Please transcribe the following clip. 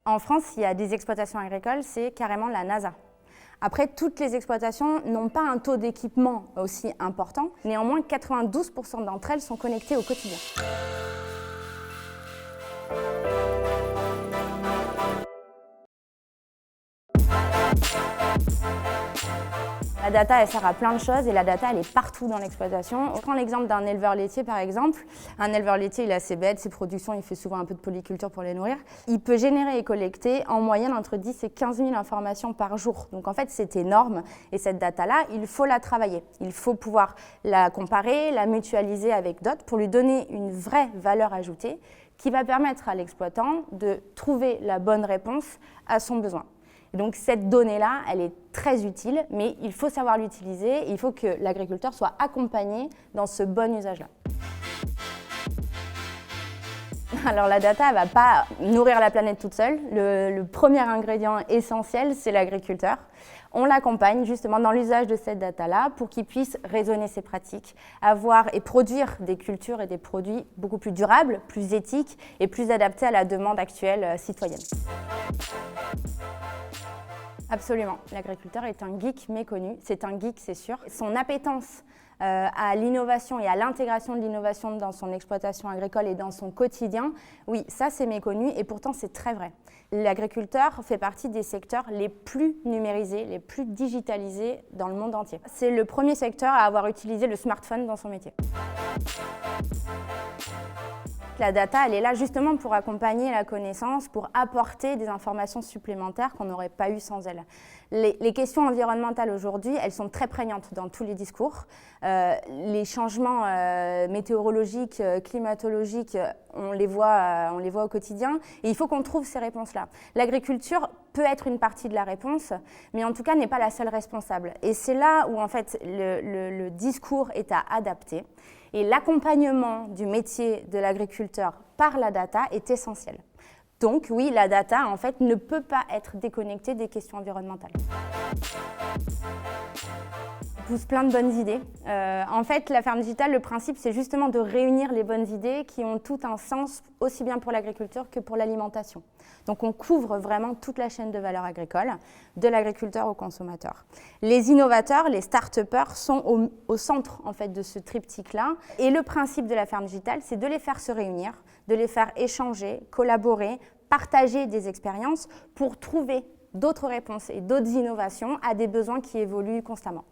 En France, il y a des exploitations agricoles, c'est carrément la NASA. Après, toutes les exploitations n'ont pas un taux d'équipement aussi important. Néanmoins, 92% d'entre elles sont connectées au quotidien. La data, elle sert à plein de choses et la data, elle est partout dans l'exploitation. On prend l'exemple d'un éleveur laitier, par exemple. Un éleveur laitier, il a ses bêtes, ses productions, il fait souvent un peu de polyculture pour les nourrir. Il peut générer et collecter en moyenne entre 10 et 15 000 informations par jour. Donc en fait, c'est énorme et cette data-là, il faut la travailler. Il faut pouvoir la comparer, la mutualiser avec d'autres pour lui donner une vraie valeur ajoutée qui va permettre à l'exploitant de trouver la bonne réponse à son besoin. Donc cette donnée-là, elle est très utile, mais il faut savoir l'utiliser, il faut que l'agriculteur soit accompagné dans ce bon usage-là. Alors la data, elle ne va pas nourrir la planète toute seule. Le premier ingrédient essentiel, c'est l'agriculteur. On l'accompagne justement dans l'usage de cette data-là pour qu'il puisse raisonner ses pratiques, avoir et produire des cultures et des produits beaucoup plus durables, plus éthiques et plus adaptés à la demande actuelle citoyenne. Absolument. L'agriculteur est un geek méconnu, c'est un geek, c'est sûr. Son appétence à l'innovation et à l'intégration de l'innovation dans son exploitation agricole et dans son quotidien, oui, ça c'est méconnu et pourtant c'est très vrai. L'agriculteur fait partie des secteurs les plus numérisés, les plus digitalisés dans le monde entier. C'est le premier secteur à avoir utilisé le smartphone dans son métier. La data, elle est là justement pour accompagner la connaissance, pour apporter des informations supplémentaires qu'on n'aurait pas eues sans elle. Les questions environnementales aujourd'hui, elles sont très prégnantes dans tous les discours. Les changements météorologiques, climatologiques, on les voit au quotidien et il faut qu'on trouve ces réponses-là. L'agriculture peut être une partie de la réponse, mais en tout cas n'est pas la seule responsable. Et c'est là où en fait le discours est à adapter. Et l'accompagnement du métier de l'agriculteur par la data est essentiel. Donc oui, la data en fait ne peut pas être déconnectée des questions environnementales. Pousse plein de bonnes idées. En fait, la ferme digitale, le principe, c'est justement de réunir les bonnes idées qui ont tout un sens, aussi bien pour l'agriculture que pour l'alimentation. Donc, on couvre vraiment toute la chaîne de valeur agricole, de l'agriculteur au consommateur. Les innovateurs, les start-upers sont au centre en fait, de ce triptyque-là. Et le principe de la ferme digitale, c'est de les faire se réunir, de les faire échanger, collaborer, partager des expériences pour trouver d'autres réponses et d'autres innovations à des besoins qui évoluent constamment.